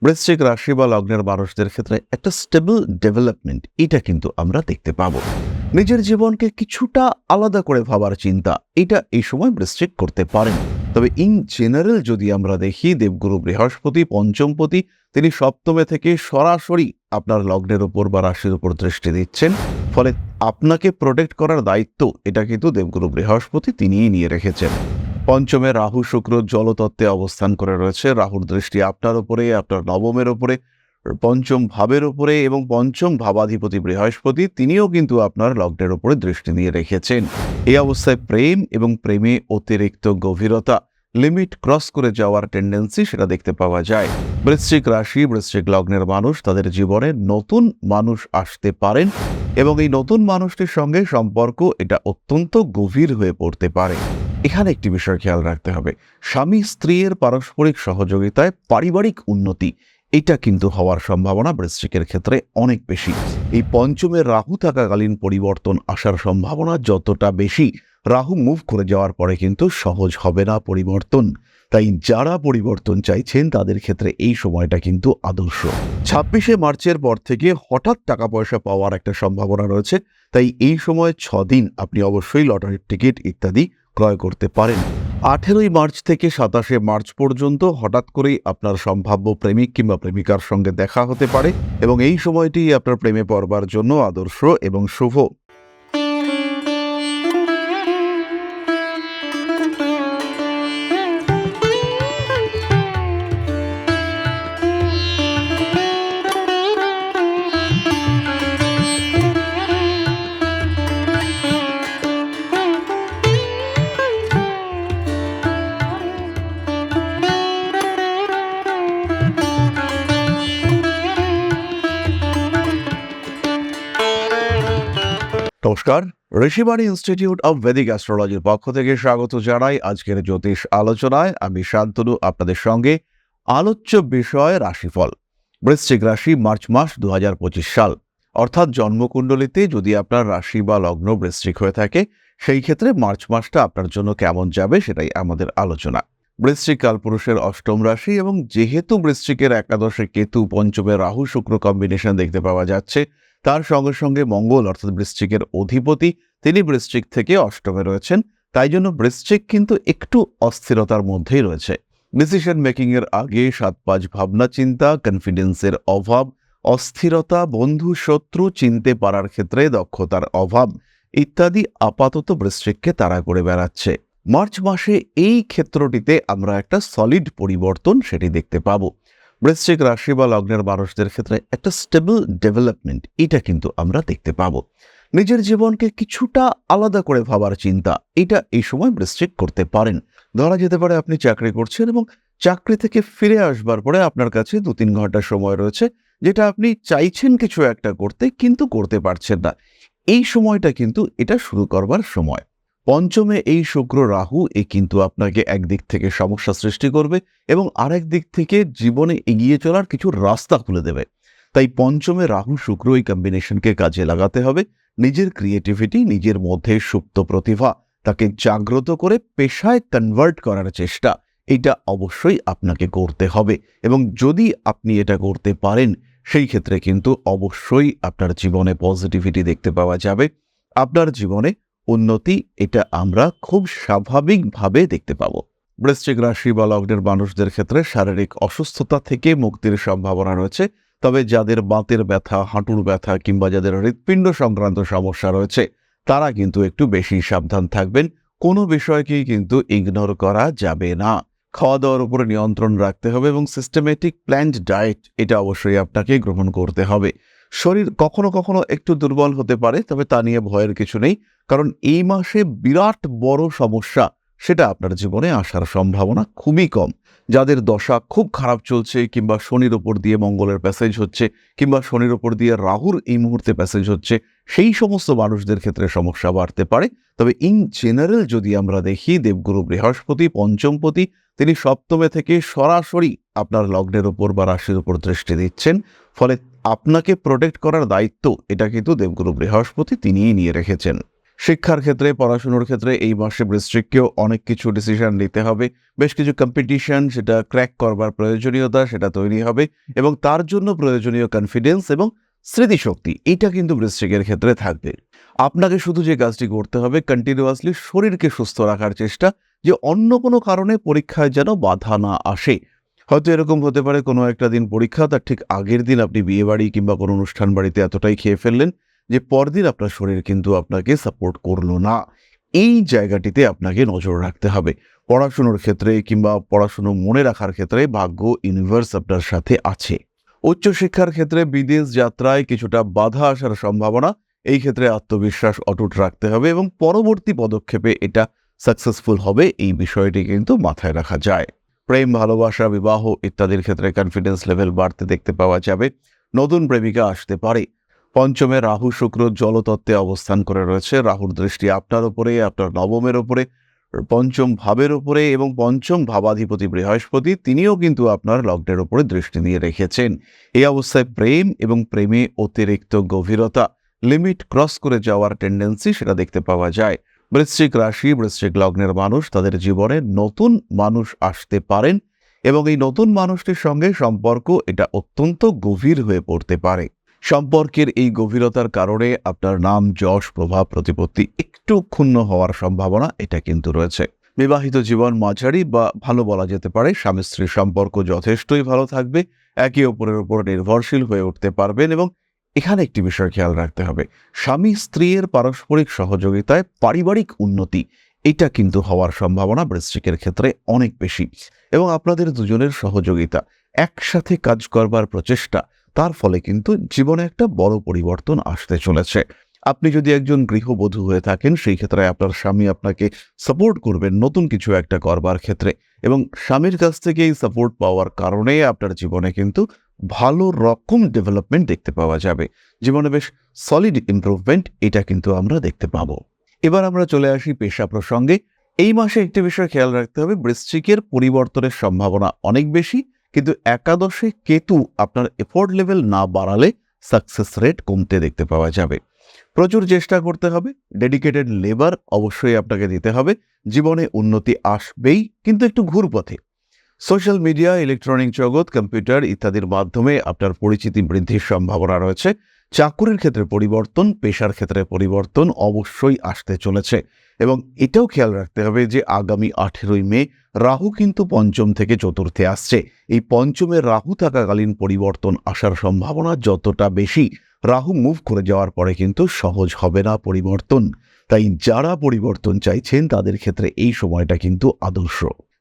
বৃশ্চিক রাশি বা লগ্নের মানুষদের ক্ষেত্রে একটা স্টেবল ডেভেলপমেন্ট এটা কিন্তু আমরা দেখতে পাবো। নিজের জীবনকে কিছুটা আলাদা করে ভাবার চিন্তা এটা এই সময় বৃশ্চিক করতে পারেন। তবে ইন জেনারেল যদি আমরা দেখি, দেবগুরু বৃহস্পতি পঞ্চমপতি, তিনি সপ্তমে থেকে সরাসরি আপনার লগ্নের উপর বা রাশির উপর দৃষ্টি দিচ্ছেন। ফলে আপনাকে প্রোটেক্ট করার দায়িত্ব এটা কিন্তু দেবগুরু বৃহস্পতি তিনিই নিয়ে রেখেছেন। পঞ্চমে রাহু শুক্র জলতত্ত্বে অবস্থান করে রয়েছে। রাহুর দৃষ্টি আপনার উপরে, আপনার নবমের উপরে, পঞ্চম ভাবের উপরে, এবং পঞ্চম ভাবাধিপতি বৃহস্পতি তিনিও কিন্তু আপনার লগ্নের উপরে দৃষ্টি নিয়ে রেখেছেন। এই অবস্থায় প্রেম এবং প্রেমে অতিরিক্ত গভীরতা, লিমিট ক্রস করে যাওয়ার টেন্ডেন্সি সেটা দেখতে পাওয়া যায়। বৃশ্চিক রাশি বৃশ্চিক লগ্নের মানুষ, তাদের জীবনে নতুন মানুষ আসতে পারেন এবং এই নতুন মানুষটির সঙ্গে সম্পর্ক এটা অত্যন্ত গভীর হয়ে পড়তে পারে। এখানে একটি বিষয় খেয়াল রাখতে হবে, স্বামী স্ত্রীর পারস্পরিক সহযোগিতায় পারিবারিক উন্নতি এটা কিন্তু হওয়ার সম্ভাবনা বৃশ্চিকের ক্ষেত্রে অনেক বেশি। এই পঞ্চমের রাহু থাকাকালীন পরিবর্তন আসার সম্ভাবনা যতটা বেশি, রাহু মুভ করে যাওয়ার পরে কিন্তু সহজ হবে না পরিবর্তন। তাই যারা পরিবর্তন চাইছেন তাদের ক্ষেত্রে এই সময়টা কিন্তু আদর্শ। 26শে মার্চের পর থেকে হঠাৎ টাকা পয়সা পাওয়ার একটা সম্ভাবনা রয়েছে। তাই এই সময় 6 দিন আপনি অবশ্যই লটারির টিকিট ইত্যাদি ক্রয় করতে পারেন। 18ই মার্চ থেকে 27শে মার্চ পর্যন্ত হঠাৎ করেই আপনার সম্ভাব্য প্রেমিক কিংবা প্রেমিকার সঙ্গে দেখা হতে পারে এবং এই সময়টি আপনার প্রেমে পড়বার জন্য আদর্শ এবং শুভ। নমস্কার, ঋষিবাণী ইনস্টিটিউট অব ভেদিক অ্যাস্ট্রোলজির পক্ষ থেকে স্বাগত জানাই আজকের জ্যোতিষ আলোচনায়। আমি শান্তনু আপনাদের সঙ্গে। আলোচ্য বিষয় রাশিফল। বৃশ্চিক রাশি, মার্চ মাস 2025 সাল, অর্থাৎ জন্মকুণ্ডলিতে যদি আপনার রাশি বা লগ্ন বৃশ্চিক হয়ে থাকে, সেই ক্ষেত্রে মার্চ মাসটা আপনার জন্য কেমন যাবে সেটাই আমাদের আলোচনা। বৃশ্চিক কালপুরুষের অষ্টম রাশি এবং যেহেতু বৃশ্চিকের একাদশে কেতু, পঞ্চমে রাহু শুক্র কম্বিনেশন দেখতে পাওয়া যাচ্ছে, তার সঙ্গে সঙ্গে মঙ্গল অর্থাৎ বৃশ্চিকের অধিপতি তিনি বৃশ্চিক থেকে অষ্টমে রয়েছেন। তাই জন্য বৃশ্চিক কিন্তু একটু অস্থিরতার মধ্যেই রয়েছে। ডিসিশন মেকিং এর আগে 7-5 ভাবনা চিন্তা, কনফিডেন্সের অভাব, অস্থিরতা, বন্ধু শত্রু চিনতে পারার ক্ষেত্রে দক্ষতার অভাব ইত্যাদি আপাতত বৃশ্চিককে তাড়া করে বেড়াচ্ছে। মার্চ মাসে এই ক্ষেত্রটিতে আমরা একটা সলিড পরিবর্তন সেটি দেখতে পাবো। বৃশ্চিক রাশি বা লগ্নের মানুষদের ক্ষেত্রে একটা স্টেবল ডেভেলপমেন্ট এটা কিন্তু আমরা দেখতে পাবো। নিজের জীবনকে কিছুটা আলাদা করে ভাবার চিন্তা এটা এই সময় বৃশ্চিক করতে পারেন। ধরা যেতে পারে আপনি চাকরি করছেন এবং চাকরি থেকে ফিরে আসবার পরে আপনার কাছে 2-3 ঘন্টা সময় রয়েছে, যেটা আপনি চাইছেন কিছু একটা করতে কিন্তু করতে পারছেন না। এই সময়টা কিন্তু এটা শুরু করবার সময়। পঞ্চমে এই শুক্র রাহু কিন্তু আপনাকে একদিক থেকে সমস্যা সৃষ্টি করবে এবং আরেক দিক থেকে জীবনে এগিয়ে চলার কিছু রাস্তা খুলে দেবে। তাই পঞ্চমে রাহু শুক্র এই কম্বিনেশনকে কাজে লাগাতে হবে। নিজের ক্রিয়েটিভিটি, নিজের মধ্যে সুপ্ত প্রতিভা তাকে জাগ্রত করে পেশায় কনভার্ট করার চেষ্টা এটা অবশ্যই আপনাকে করতে হবে এবং যদি আপনি এটা করতে পারেন সেই ক্ষেত্রে কিন্তু অবশ্যই আপনার জীবনে পজিটিভিটি দেখতে পাওয়া যাবে। আপনার জীবনে উন্নতি এটা আমরা খুব স্বাভাবিকভাবে দেখতে পাবো। বৃশ্চিক রাশি বা লগ্নের মানুষদের ক্ষেত্রে শারীরিক অসুস্থতা থেকে মুক্তির সম্ভাবনা রয়েছে। তবে যাদের বাতের ব্যথা, হাঁটুর ব্যথা কিংবা যাদের হৃৎপিণ্ড সংক্রান্ত সমস্যা রয়েছে তারা কিন্তু একটু বেশি সাবধান থাকবেন। কোনো বিষয়কেই কিন্তু ইগনোর করা যাবে না। খাওয়া দাওয়ার উপরে নিয়ন্ত্রণ রাখতে হবে এবং সিস্টেমেটিক প্ল্যান্ড ডায়েট এটা অবশ্যই আপনাকে গ্রহণ করতে হবে। শরীর কখনো কখনো একটু দুর্বল হতে পারে, তবে তা নিয়ে ভয়ের কিছু নেই, কারণ এই মাসে বিরাট বড় সমস্যা সেটা আপনার জীবনে আসার সম্ভাবনা খুবই কম। যাদের দশা খুব খারাপ চলছে কিংবা শনির ওপর দিয়ে মঙ্গলের প্যাসেজ হচ্ছে কিংবা শনির ওপর দিয়ে রাহুর এই মুহূর্তে প্যাসেজ হচ্ছে, সেই সমস্ত মানুষদের ক্ষেত্রে সমস্যা বাড়তে পারে। তবে ইন জেনারেল যদি আমরা দেখি, দেবগুরু বৃহস্পতি পঞ্চমপতি তিনি সপ্তমে থেকে সরাসরি আপনার লগ্নের উপর বা রাশির উপর দৃষ্টি দিচ্ছেন। ফলে আপনাকে প্রোটেক্ট করার দায়িত্ব এটা কিন্তু দেবগুরু বৃহস্পতি তিনিই নিয়ে রেখেছেন। শিক্ষার ক্ষেত্রে, পড়াশোনার ক্ষেত্রে এই মাসে বৃশ্চিককেও অনেক কিছু ডিসিশন নিতে হবে। বেশ কিছু কম্পিটিশন, সেটা ক্র্যাক করবার প্রয়োজনীয়তা সেটা তৈরি হবে এবং তার জন্য প্রয়োজনীয় কনফিডেন্স এবং স্মৃতিশক্তি এটা কিন্তু বৃশ্চিকের ক্ষেত্রে থাকবে। আপনাকে শুধু যে কাজটি করতে হবে, কন্টিনিউয়াসলি শরীরকে সুস্থ রাখার চেষ্টা, যে অন্য কোনো কারণে পরীক্ষায় যেন বাধা না আসে। হয়তো এরকম হতে পারে কোনো একটা দিন পরীক্ষা, তার ঠিক আগের দিন আপনি বিয়েবাড়ি কিংবা কোনো অনুষ্ঠান বাড়িতে এতটাই খেয়ে ফেললেন যে পরদিন আপনার শরীর কিন্তু আপনাকে সাপোর্ট করলো না। এই জায়গাটিতে আপনাকে নজর রাখতে হবে। পড়াশুনোর ক্ষেত্রে কিংবা পড়াশুনো মনে রাখার ক্ষেত্রে ভাগ্য, ইউনিভার্স আপনার সাথে আছে। উচ্চশিক্ষার ক্ষেত্রে বিদেশ যাত্রায় কিছুটা বাধা আসার সম্ভাবনা, এই ক্ষেত্রে আত্মবিশ্বাস অটুট রাখতে হবে এবং পরবর্তী পদক্ষেপে এটা সাকসেসফুল হবে, এই বিষয়টি কিন্তু মাথায় রাখা যায়। প্রেম, ভালোবাসা, বিবাহ ইত্যাদির ক্ষেত্রে কনফিডেন্স লেভেল বাড়তে দেখতে পাওয়া যাবে। নতুন প্রেমিকা আসতে পারে। পঞ্চমে রাহু শুক্র জলতত্ত্বে অবস্থান করে রয়েছে। রাহুর দৃষ্টি আপনার উপরে, আপনার নবমের উপরে, পঞ্চম ভাবের উপরে এবং পঞ্চম ভাবাধিপতি বৃহস্পতি তিনিও কিন্তু আপনার লগ্নের উপরে দৃষ্টি দিয়ে রেখেছেন। এই অবস্থায় প্রেম এবং প্রেমে অতিরিক্ত গভীরতা, লিমিট ক্রস করে যাওয়ার টেন্ডেন্সি সেটা দেখতে পাওয়া যায়। বৃশ্চিক রাশি, বৃশ্চিক লগ্নের মানুষ, তাদের জীবনে নতুন মানুষ আসতে পারেন এবং এই নতুন মানুষটির সঙ্গে সম্পর্ক এটা অত্যন্ত গভীর হয়ে পড়তে পারে। সম্পর্কের এই গভীরতার কারণে আপনার নাম, যশ, প্রভাব, প্রতিপত্তি একটু ক্ষুণ্ণ হওয়ার সম্ভাবনা এটা কিন্তু রয়েছে। বিবাহিত জীবন মাঝারি বা ভালো বলা যেতে পারে। স্বামী স্ত্রীর সম্পর্ক যথেষ্টই ভালো থাকবে, একে অপরের উপর নির্ভরশীল হয়ে উঠতে পারবেন এবং এখানে একটি বিষয় খেয়াল রাখতে হবে, স্বামী স্ত্রীর পারস্পরিক সহযোগিতায় পারিবারিক উন্নতি এটা কিন্তু হওয়ার সম্ভাবনা বৃশ্চিকের ক্ষেত্রে অনেক বেশি এবং আপনাদের দুজনের সহযোগিতা, একসাথে কাজ করবার প্রচেষ্টা, তার ফলে কিন্তু জীবনে একটা বড় পরিবর্তন আসতে চলেছে। আপনি যদি একজন গৃহবধূ হয়ে থাকেন, সেই ক্ষেত্রে আপনার স্বামী আপনাকে সাপোর্ট করবেন নতুন কিছু একটা করবার ক্ষেত্রে এবং স্বামীর কাছ থেকে এই সাপোর্ট পাওয়ার কারণে আপনার জীবনে কিন্তু ভালো রকম ডেভেলপমেন্ট দেখতে পাওয়া যাবে। জীবনে বেশ সলিড ইমপ্রুভমেন্ট এটা কিন্তু আমরা দেখতে পাবো। এবার আমরা চলে আসি পেশা প্রসঙ্গে। এই মাসে একটি বিষয় খেয়াল রাখতে হবে, বৃশ্চিকের পরিবর্তনের সম্ভাবনা অনেক বেশি, কিন্তু একাদশে কেতু আপনার এফোর্ট লেভেল না বাড়ালে সাকসেস রেট কমতে দেখতে পাওয়া যাবে। প্রচুর চেষ্টা করতে হবে, ডেডিকেটেড লেবার অবশ্যই আপনাকে দিতে হবে। জীবনে উন্নতি আসবেই, কিন্তু একটু ঘুরপথে। সোশ্যাল মিডিয়া, ইলেকট্রনিক জগৎ, কম্পিউটার ইত্যাদির মাধ্যমে আপনার পরিচিতি বৃদ্ধির সম্ভাবনা রয়েছে। চাকুরির ক্ষেত্রে পরিবর্তন, পেশার ক্ষেত্রে পরিবর্তন অবশ্যই আসতে চলেছে এবং এটাও খেয়াল রাখতে হবে যে আগামী 18ই মে রাহু কিন্তু পঞ্চম থেকে চতুর্থে আসছে। এই পঞ্চমে রাহু থাকাকালীন পরিবর্তন আসার সম্ভাবনা যতটা বেশি, রাহু মুভ করে যাওয়ার পরে কিন্তু সহজ হবে না পরিবর্তন। তাই যারা পরিবর্তন চাইছেন তাদের ক্ষেত্রে এই সময়টা কিন্তু আদর্শ।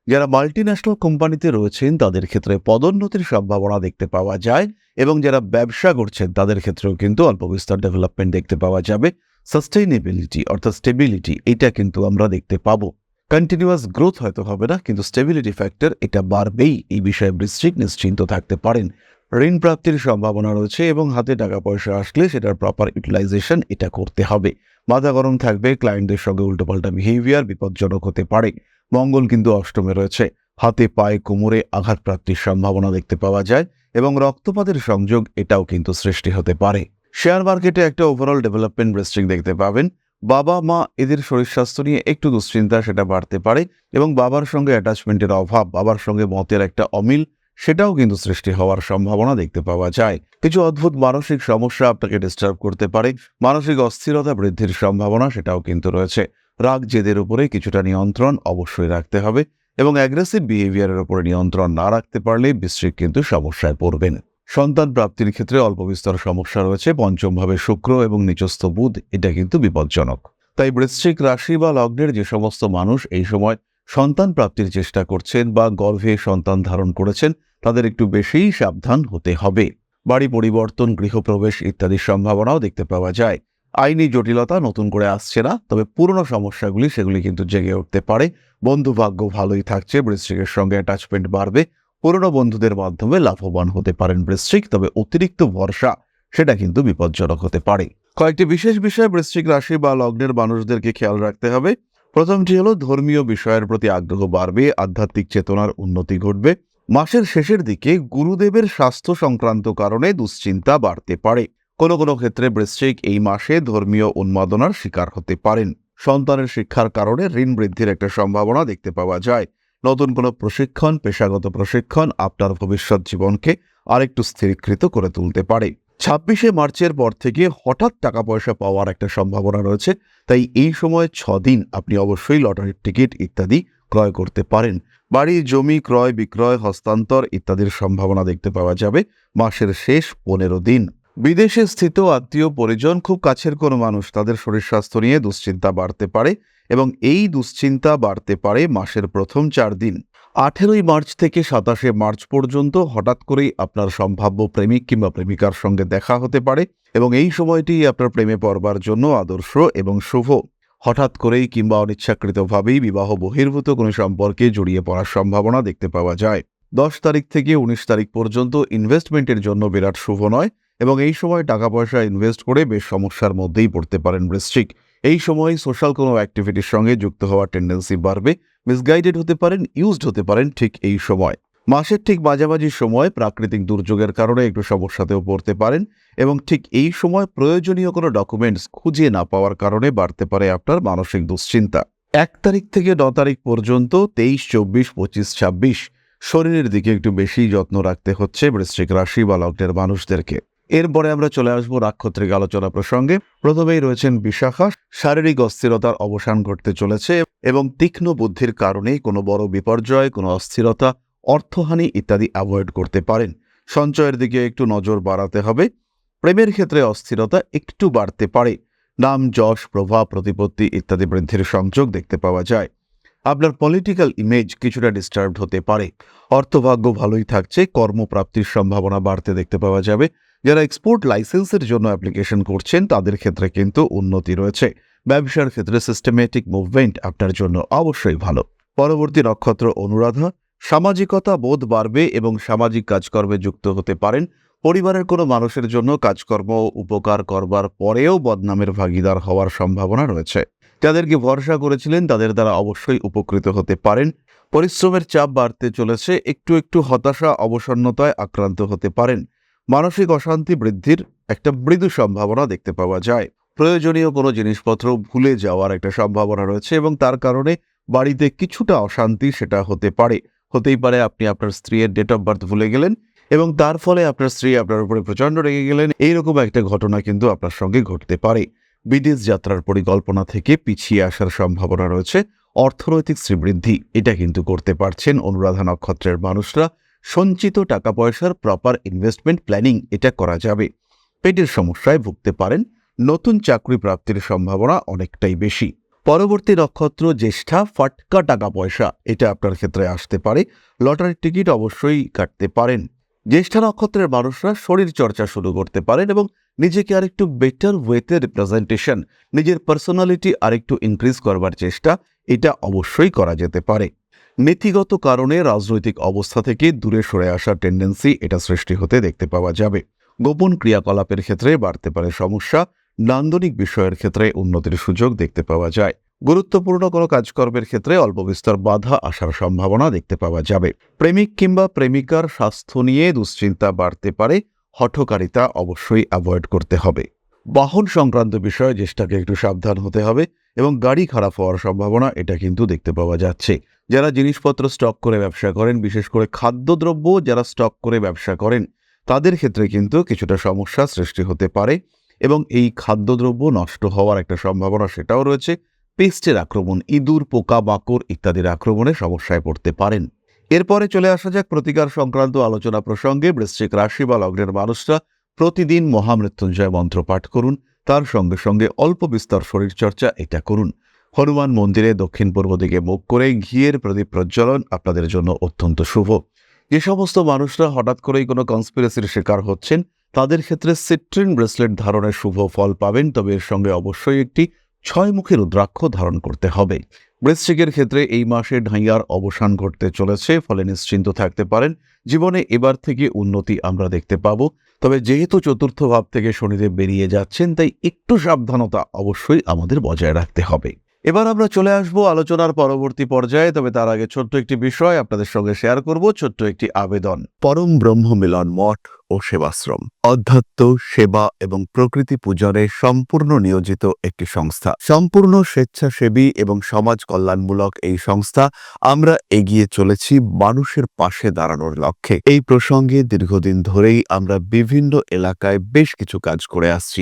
যারা মাল্টিন্যাশনাল কোম্পানিতে রয়েছেন তাদের ক্ষেত্রে পদোন্নতির সম্ভাবনা দেখতে পাওয়া যায় এবং যারা ব্যবসা করছেন তাদের ক্ষেত্রেও কিন্তু অল্প বিস্তর ডেভেলপমেন্ট দেখতে পাওয়া যাবে। সাস্টেইনেবিলিটি অর্থাৎ স্টেবিলিটি এটা কিন্তু আমরা দেখতে পাবো। কন্টিনিউয়াস গ্রোথ হয়তো হবে না, কিন্তু স্টেবিলিটি ফ্যাক্টর এটা বাড়বেই, এই বিষয়ে বৃশ্চিক নিশ্চিন্ত থাকতে পারেন। ঋণ প্রাপ্তির সম্ভাবনা রয়েছে এবং হাতে টাকা পয়সা আসলে সেটার প্রপার ইউটিলাইজেশন এটা করতে হবে। মাথা গরম থাকবে, ক্লায়েন্টদের সঙ্গে উল্টোপাল্টা বিহেভিয়ার বিপজ্জনক হতে পারে। মঙ্গল কিন্তু অষ্টমে রয়েছে, হাতে, পায়ে, কোমরে আঘাত প্রাপ্তির সম্ভাবনা দেখতে পাওয়া যায় এবং রক্তপাতের সংযোগ এটাও কিন্তু সৃষ্টি হতে পারে। শেয়ার মার্কেটে একটা ওভারঅল ডেভেলপমেন্ট বৃশ্চিক দেখতে পাবেন। বাবা মা এদের শরীর স্বাস্থ্য নিয়ে একটু দুশ্চিন্তা সেটা বাড়তে পারে এবং বাবার সঙ্গে অ্যাটাচমেন্টের অভাব, বাবার সঙ্গে মতের একটা অমিল সেটাও কিন্তু সৃষ্টি হওয়ার সম্ভাবনা দেখতে পাওয়া যায়। কিছু অদ্ভুত মানসিক সমস্যা আপনাকে ডিস্টার্ব করতে পারে, মানসিক অস্থিরতা বৃদ্ধির সম্ভাবনা সেটাও কিন্তু রয়েছে। রাগ জেদের উপরে কিছুটা নিয়ন্ত্রণ অবশ্যই রাখতে হবে এবং অ্যাগ্রেসিভ বিহেভিয়ারের উপরে নিয়ন্ত্রণ না রাখতে পারলে বৃশ্চিক কিন্তু সমস্যায় পড়বেন। সন্তান প্রাপ্তির ক্ষেত্রে অল্প বিস্তর সমস্যা রয়েছে। পঞ্চমভাবে শুক্র এবং নিচস্থ বুধ এটা কিন্তু বিপজ্জনক। তাই বৃশ্চিক রাশি বা লগ্নের যে সমস্ত মানুষ এই সময় সন্তান প্রাপ্তির চেষ্টা করছেন বা গর্ভে সন্তান ধারণ করেছেন তাদের একটু বেশিই সাবধান হতে হবে। বাড়ি পরিবর্তন, গৃহপ্রবেশ ইত্যাদির সম্ভাবনাও দেখতে পাওয়া যায়। আইনি জটিলতা নতুন করে আসছে না, তবে পুরনো সমস্যাগুলি সেগুলি কিন্তু জেগে উঠতে পারে। বন্ধু ভাগ্য ভালোই থাকছে, বৃশ্চিকের সঙ্গে অ্যাটাচমেন্ট বাড়বে। পুরনো বন্ধুদের মাধ্যমে লাভবান হতে পারেন বৃশ্চিক, তবে অতিরিক্ত ভরসা সেটা কিন্তু বিপজ্জনক হতে পারে। কয়েকটি বিশেষ বিষয় বৃশ্চিক রাশি বা লগ্নের মানুষদেরকে খেয়াল রাখতে হবে। প্রথমটি হলো ধর্মীয় বিষয়ের প্রতি আগ্রহ বাড়বে, আধ্যাত্মিক চেতনার উন্নতি ঘটবে। মাসের শেষের দিকে গুরুদেবের স্বাস্থ্য সংক্রান্ত কারণে দুশ্চিন্তা বাড়তে পারে। কোনো কোনো ক্ষেত্রে বৃশ্চিক এই মাসে ধর্মীয় উন্মাদনার শিকার হতে পারেন। সন্তানের শিক্ষার কারণে ঋণ বৃদ্ধির একটা সম্ভাবনা দেখতে পাওয়া যায়। নতুন কোনো প্রশিক্ষণ, পেশাগত প্রশিক্ষণ আপনার ভবিষ্যৎ জীবনকে আরেকটু স্থিরীকৃত করে তুলতে পারে। 26শে মার্চের পর থেকে হঠাৎ টাকা পয়সা পাওয়ার একটা সম্ভাবনা রয়েছে, তাই এই সময় 6 দিন আপনি অবশ্যই লটারির টিকিট ইত্যাদি ক্রয় করতে পারেন। বাড়ি, জমি ক্রয় বিক্রয়, হস্তান্তর ইত্যাদির সম্ভাবনা দেখতে পাওয়া যাবে মাসের শেষ 15 দিন। বিদেশে স্থিত আত্মীয় পরিজন, খুব কাছের কোনো মানুষ, তাদের শরীর স্বাস্থ্য নিয়ে দুশ্চিন্তা বাড়তে পারে এবং এই দুশ্চিন্তা বাড়তে পারে মাসের প্রথম 4 দিন। 18ই মার্চ থেকে 27শে মার্চ পর্যন্ত হঠাৎ করেই আপনার সম্ভাব্য প্রেমিক কিংবা প্রেমিকার সঙ্গে দেখা হতে পারে এবং এই সময়টি আপনার প্রেমে পড়বার জন্য আদর্শ এবং শুভ। হঠাৎ করেই কিংবা অনিচ্ছাকৃতভাবেই বিবাহ বহির্ভূত কোনো সম্পর্কে জড়িয়ে পড়ার সম্ভাবনা দেখতে পাওয়া যায়। 10 তারিখ থেকে 19 তারিখ পর্যন্ত ইনভেস্টমেন্টের জন্য বিরাট শুভ নয় এবং এই সময় টাকা পয়সা ইনভেস্ট করে বেশ সমস্যার মধ্যেই পড়তে পারেন বৃশ্চিক। এই সময় সোশ্যাল কোনো অ্যাক্টিভিটির সঙ্গে যুক্ত হওয়ার টেন্ডেন্সি বাড়বে, মিসগাইডেড হতে পারেন, ইউজড হতে পারেন ঠিক এই সময়। মাসের ঠিক মাঝামাঝি সময় প্রাকৃতিক দুর্যোগের কারণে একটু সমস্যাতেও পড়তে পারেন এবং ঠিক এই সময় প্রয়োজনীয় কোনো ডকুমেন্টস খুঁজে না পাওয়ার কারণে বাড়তে পারে আপনার মানসিক দুশ্চিন্তা। 1 তারিখ থেকে 9 তারিখ পর্যন্ত 23, 24, 25, 26 শরীরের দিকে একটু বেশি যত্ন রাখতে হচ্ছে বৃশ্চিক রাশি বা লগ্নের মানুষদেরকে। এরপরে আমরা চলে আসবো নাক্ষত্রিক আলোচনা প্রসঙ্গে। প্রথমেই রয়েছেন বিশাখা। শারীরিক অস্থিরতার অবসান ঘটতে চলেছে এবং তীক্ষ্ণ বুদ্ধির কারণে কোনো বড় বিপর্যয়, কোনো অস্থিরতা, অর্থহানি ইত্যাদি অ্যাভয়েড করতে পারেন। সঞ্চয়ের দিকে একটু নজর বাড়াতে হবে। প্রেমের ক্ষেত্রে অস্থিরতা একটু বাড়তে পারে। নাম, যশ, প্রভাব, প্রতিপত্তি ইত্যাদি বৃদ্ধির সংযোগ দেখতে পাওয়া যায়। আপনার পলিটিক্যাল ইমেজ কিছুটা ডিস্টার্বড হতে পারে। অর্থভাগ্য ভালোই থাকছে, কর্মপ্রাপ্তির সম্ভাবনা বাড়তে দেখতে পাওয়া যাবে। যারা এক্সপোর্ট লাইসেন্সের জন্য অ্যাপ্লিকেশন করছেন তাদের ক্ষেত্রে কিন্তু উন্নতি রয়েছে। ব্যবসার ক্ষেত্রে সিস্টেমেটিক মুভমেন্ট আপনার জন্য অবশ্যই ভালো। পরবর্তী নক্ষত্র অনুরাধা। সামাজিকতা বোধ বাড়বে এবং সামাজিক কাজকর্মে যুক্ত হতে পারেন। পরিবারের কোনো মানুষের জন্য কাজকর্ম উপকার করবার পরেও বদনামের ভাগিদার হওয়ার সম্ভাবনা রয়েছে। যাদেরকে ভরসা করেছিলেন তাদের দ্বারা অবশ্যই উপকৃত হতে পারেন। পরিশ্রমের চাপ বাড়তে চলেছে, একটু একটু হতাশা, অবসন্নতায় আক্রান্ত হতে পারেন। মানসিক অশান্তি বৃদ্ধির একটা মৃদু সম্ভাবনা দেখতে পাওয়া যায়। প্রয়োজনীয় কোনো জিনিসপত্র ভুলে যাওয়ার একটা সম্ভাবনা রয়েছে এবং তার কারণে বাড়িতে কিছুটা অশান্তি সেটা হতে পারে। হতেই পারে আপনি আপনার স্ত্রীর ডেট অফ বার্থ ভুলে গেলেন এবং তার ফলে আপনার স্ত্রী আপনার উপরে প্রচণ্ড রেগে গেলেন। এইরকম একটা ঘটনা কিন্তু আপনার সঙ্গে ঘটতে পারে। বিদেশ যাত্রার পরিকল্পনা থেকে পিছিয়ে আসার সম্ভাবনা রয়েছে। অর্থনৈতিক শ্রীবৃদ্ধি এটা কিন্তু করতে পারছেন অনুরাধা নক্ষত্রের মানুষরা। সঞ্চিত টাকা পয়সার প্রপার ইনভেস্টমেন্ট প্ল্যানিং এটা করা যাবে। পেটের সমস্যায় ভুগতে পারেন। নতুন চাকরি প্রাপ্তির সম্ভাবনা অনেকটাই বেশি। পরবর্তী নক্ষত্র জ্যেষ্ঠা। ফাটকা টাকা পয়সা এটা আপনার ক্ষেত্রে আসতে পারে। লটারির টিকিট অবশ্যই কাটতে পারেন। জ্যেষ্ঠা নক্ষত্রের মানুষরা শরীর চর্চা শুরু করতে পারেন এবং নিজেকে আরেকটু বেটার ওয়েতে রিপ্রেজেন্টেশন, নিজের পার্সোনালিটি আরেকটু ইনক্রিজ করবার চেষ্টা এটা অবশ্যই করা যেতে পারে। নীতিগত কারণে রাজনৈতিক অবস্থা থেকে দূরে সরে আসার টেন্ডেন্সি এটা সৃষ্টি হতে দেখতে পাওয়া যাবে। গোপন ক্রিয়াকলাপের ক্ষেত্রে বাড়তে পারে সমস্যা। নান্দনিক বিষয়ের ক্ষেত্রে উন্নতির সুযোগ দেখতে পাওয়া যায়। গুরুত্বপূর্ণ কোনো কাজকর্মের ক্ষেত্রে অল্প বিস্তর বাধা আসার সম্ভাবনা দেখতে পাওয়া যাবে। প্রেমিক কিংবা প্রেমিকার স্বাস্থ্য নিয়ে দুশ্চিন্তা বাড়তে পারে। হঠকারিতা অবশ্যই অ্যাভয়েড করতে হবে। বাহন সংক্রান্ত বিষয়ে জ্যেষ্ঠাকে একটু সাবধান হতে হবে এবং গাড়ি খারাপ হওয়ার সম্ভাবনা এটা কিন্তু দেখতে পাওয়া যাচ্ছে। যারা জিনিসপত্র স্টক করে ব্যবসা করেন, বিশেষ করে খাদ্যদ্রব্য যারা স্টক করে ব্যবসা করেন তাদের ক্ষেত্রে কিন্তু কিছুটা সমস্যা সৃষ্টি হতে পারে এবং এই খাদ্যদ্রব্য নষ্ট হওয়ার একটা সম্ভাবনা সেটাও রয়েছে। পেস্টের আক্রমণ, ইঁদুর, পোকা মাকড় ইত্যাদির আক্রমণে সমস্যায় পড়তে পারেন। এরপরে চলে আসা যাক প্রতিকার সংক্রান্ত আলোচনা প্রসঙ্গে। বৃশ্চিক রাশি বা লগ্নের মানুষরা প্রতিদিন মহামৃত্যুঞ্জয় মন্ত্র পাঠ করুন। তার সঙ্গে সঙ্গে অল্প বিস্তর শরীরচর্চা এটা করুন। হনুমান মন্দিরে দক্ষিণ পূর্ব দিকে মুখ করে ঘিয়ের প্রদীপ প্রজ্বলন আপনাদের জন্য অত্যন্ত শুভ। যে সমস্ত মানুষরা হঠাৎ করেই কোনো কনস্পিরেসির শিকার হচ্ছেন তাদের ক্ষেত্রে সিট্রিন ব্রেসলেট ধারণের শুভ ফল পাবেন, তবে এর সঙ্গে অবশ্যই একটি 6মুখী রুদ্রাক্ষ ধারণ করতে হবে। বৃশ্চিকের ক্ষেত্রে এই মাসে ঢাইয়ার অবসান ঘটতে চলেছে, ফলে নিশ্চিন্ত থাকতে পারেন। জীবনে এবার থেকে উন্নতি আমরা দেখতে পাবো, তবে যেহেতু চতুর্থ ভাব থেকে শনিদেব বেরিয়ে যাচ্ছেন তাই একটু সাবধানতা অবশ্যই আমাদের বজায় রাখতে হবে। এবার আমরা চলে আসব আলোচনার পরবর্তী পর্যায়ে, তবে তার আগে ছোট্ট একটি বিষয় আপনাদের সঙ্গে শেয়ার করব, ছোট্ট একটি আবেদন। পরম ব্রহ্ম মিলন মঠ ও সেবাশ্রম অধ্যাত্ম, সেবা এবং প্রকৃতি পূজনে সম্পূর্ণ নিয়োজিত একটি সংস্থা। সম্পূর্ণ স্বেচ্ছাসেবী এবং সমাজ কল্যাণমূলক এই সংস্থা আমরা এগিয়ে চলেছি মানুষের পাশে দাঁড়ানোর লক্ষ্যে। এই প্রসঙ্গে দীর্ঘদিন ধরেই আমরা বিভিন্ন এলাকায় বেশ কিছু কাজ করে আসছি।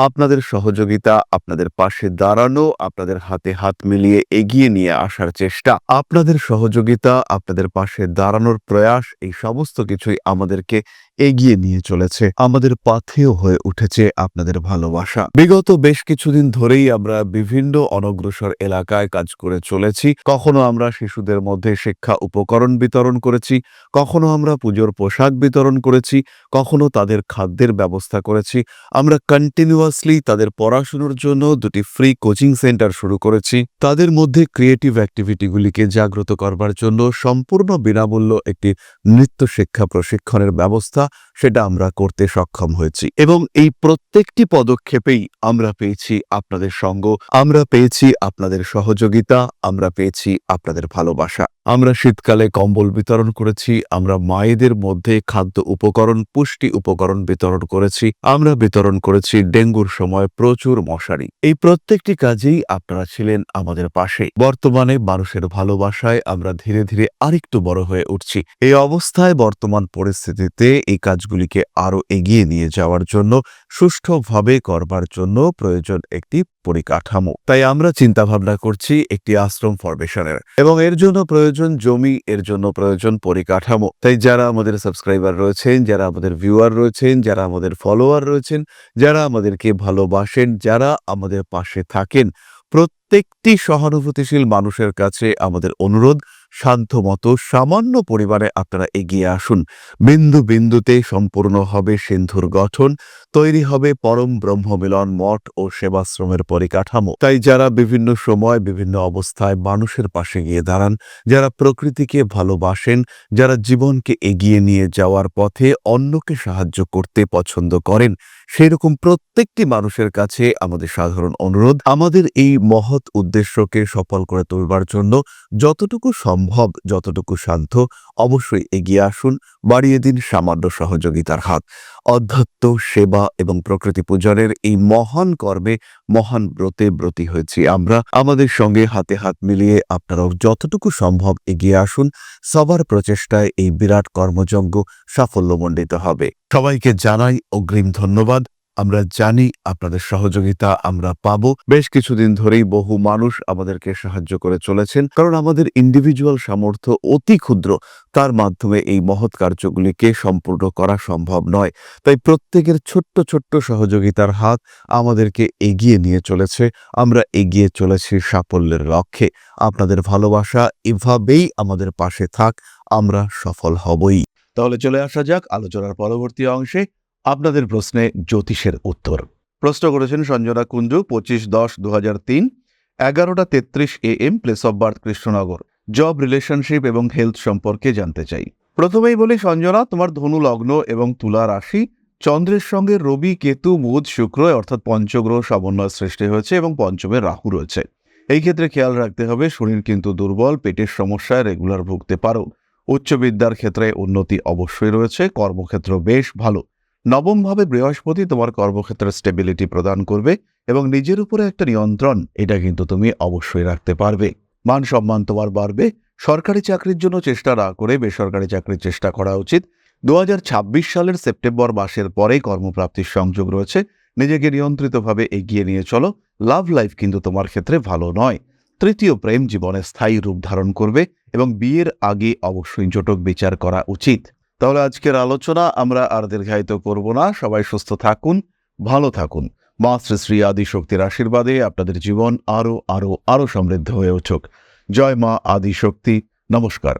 আপনাদের সহযোগিতা, আপনাদের পাশে দাঁড়ানো, আপনাদের হাতে হাত মিলিয়ে এগিয়ে নিয়ে আসার চেষ্টা, আপনাদের সহযোগিতা, আপনাদের পাশে দাঁড়ানোর প্রয়াস, এই সমস্ত কিছুই আমাদেরকে এগিয়ে নিয়ে চলেছে। আমাদের পাথেয় হয়ে উঠেছে আপনাদের ভালোবাসা। বিগত বেশ কিছুদিন ধরেই আমরা বিভিন্ন অনগ্রসর এলাকায় কাজ করে চলেছি। কখনো আমরা শিশুদের মধ্যে শিক্ষা উপকরণ বিতরণ করেছি, কখনো আমরা পুজোর পোশাক বিতরণ করেছি, কখনো তাদের খাদ্যের ব্যবস্থা করেছি। আমরা কন্টিনিউয়াসলি তাদের পড়াশোনার জন্য 2টি ফ্রি কোচিং সেন্টার শুরু করেছি। তাদের মধ্যে ক্রিয়েটিভ অ্যাক্টিভিটিগুলিকে জাগ্রত করবার জন্য সম্পূর্ণ বিনামূল্য একটি নৃত্য শিক্ষা প্রশিক্ষণের ব্যবস্থা, সেটা আমরা করতে সক্ষম হয়েছি। এবং এই প্রত্যেকটি পদক্ষেপেই আমরা পেয়েছি আপনাদের সঙ্গ, আমরা পেয়েছি আপনাদের সহযোগিতা, আমরা পেয়েছি আপনাদের ভালোবাসা। আমরা শীতকালে কম্বল বিতরণ করেছি, আমরা মায়েদের মধ্যে খাদ্য উপকরণ, পুষ্টি উপকরণ বিতরণ করেছি, আমরা বিতরণ করেছি ডেঙ্গুর সময় প্রচুর মশারি। এই প্রত্যেকটি কাজেই আপনারা ছিলেন আমাদের পাশে। বর্তমানে মানুষের ভালোবাসায় আমরা ধীরে ধীরে আরেকটু বড় হয়ে উঠছি। এই অবস্থায় বর্তমান পরিস্থিতিতে এই কাজগুলিকে আরো এগিয়ে নিয়ে যাওয়ার জন্য, সুষ্ঠুভাবে করবার জন্য প্রয়োজন একটি পরিকাঠামো। তাই আমরা চিন্তা ভাবনা করছি একটি আশ্রম ফরমেশনের, এবং এর জন্য প্রয়োজন জমি, এর জন্য প্রয়োজন পরিকাঠামো। তাই যারা আমাদের সাবস্ক্রাইবার রয়েছেন, যারা আমাদের ভিউয়ার রয়েছেন, যারা আমাদের ফলোয়ার রয়েছেন, যারা আমাদেরকে ভালোবাসেন, যারা আমাদের পাশে থাকেন, প্রত্যেকটি সহানুভূতিশীল মানুষের কাছে আমাদের অনুরোধ, সাধ্যমতো সামান্য পরিমাণে আপনারা এগিয়ে আসুন। বিন্দু বিন্দুতে সম্পূর্ণ হবে সিন্ধুর গঠন, তৈরি হবে পরম ব্রহ্মমিলন মঠ ও সেবাশ্রমের পরিকাঠামো। তাই যারা বিভিন্ন সময় বিভিন্ন অবস্থায় মানুষের পাশে গিয়ে দাঁড়ান, যারা প্রকৃতিকে ভালোবাসেন, যারা জীবনকে এগিয়ে নিয়ে যাওয়ার পথে অন্যকে সাহায্য করতে পছন্দ করেন, সেরকম প্রত্যেকটি মানুষের কাছে আমাদের সাধারণ অনুরোধ, আমাদের এই মহৎ উদ্দেশ্যকে সফল করে তুলবার জন্য যতটুকু সম্ভব, যতটুকু সাধ্য, অবশ্যই এগিয়ে আসুন, বাড়িয়ে দিন সামান্য সহযোগিতার হাত। অধ্যাত্ম, সেবা এবং প্রকৃতি পূজনের এই মহান কর্মে, মহান ব্রতে ব্রতী হয়েছি আমরা। আমাদের সঙ্গে হাতে হাত মিলিয়ে আপনারাও যতটুকু সম্ভব এগিয়ে আসুন। সবার প্রচেষ্টায় এই বিরাট কর্মযজ্ঞ সাফল্যমণ্ডিত হবে। সবাইকে জানাই অগ্রিম ধন্যবাদ। আমরা জানি আপনাদের সহযোগিতা আমরা পাবো। বেশ কিছুদিন ধরেই বহু মানুষ আমাদেরকে সাহায্য করে চলেছেন, কারণ আমাদের ইন্ডিভিজুয়াল সামর্থ্য অতি ক্ষুদ্র, তার মাধ্যমে এই মহৎ কার্যগুলিকে সম্পূর্ণ করা সম্ভব নয়। তাই প্রত্যেকের ছোট্ট ছোট্ট সহযোগিতার হাত আমাদেরকে এগিয়ে নিয়ে চলেছে। আমরা এগিয়ে চলেছি সাফল্যের লক্ষ্যে। আপনাদের ভালোবাসা এভাবেই আমাদের পাশে থাক, আমরা সফল হবই। তাহলে চলে আসা যাক আলোচনার পরবর্তী অংশে। আপনাদের প্রশ্নে জ্যোতিষের উত্তর প্রশ্ন করেছেন Sanjana Kunju, 25/10/2003, 11:33 AM, place of birth Krishnanagar. Job, relationship এবং হেলথ সম্পর্কে জানতে চাই। প্রথমেই বলি সঞ্জনা, তোমার ধনু লগ্ন এবং তুলা রাশি, চন্দ্রের সঙ্গে রবি, কেতু, বুধ, শুক্র অর্থাৎ পঞ্চগ্রহ সমন্বয় সৃষ্টি হয়েছে এবং পঞ্চমে রাহু রয়েছে। এই ক্ষেত্রে খেয়াল রাখতে হবে, শরীর কিন্তু দুর্বল, পেটের সমস্যায় রেগুলার ভুগতে পারো। উচ্চ বিদ্যার ক্ষেত্রে উন্নতি অবশ্যই রয়েছে, কর্মক্ষেত্র বেশ ভালো। নবমভাবে বৃহস্পতি তোমার কর্মক্ষেত্রে স্টেবিলিটি প্রদান করবে এবং নিজের উপরে একটা নিয়ন্ত্রণ, এটা কিন্তু তুমি অবশ্যই রাখতে পারবে। মান সম্মান তোমার বাড়বে। সরকারি চাকরির জন্য চেষ্টা না করে বেসরকারি চাকরির চেষ্টা করা উচিত। 2026 সালের সেপ্টেম্বর মাসের পরেই কর্মপ্রাপ্তির সংযোগ রয়েছে। নিজেকে নিয়ন্ত্রিতভাবে এগিয়ে নিয়ে চলো। লাভ লাইফ কিন্তু তোমার ক্ষেত্রে ভালো নয়। তৃতীয় প্রেম জীবনে স্থায়ী রূপ ধারণ করবে এবং বিয়ের আগে অবশ্যই জটক বিচার করা উচিত। তাহলে আজকের আলোচনা আমরা আর দীর্ঘায়িত করব না। সবাই সুস্থ থাকুন, ভালো থাকুন। মা শ্রী শ্রী আদিশক্তির আশীর্বাদে আপনাদের জীবন আরো আরো আরো সমৃদ্ধ হয়ে উঠুক। জয় মা আদিশক্তি। নমস্কার।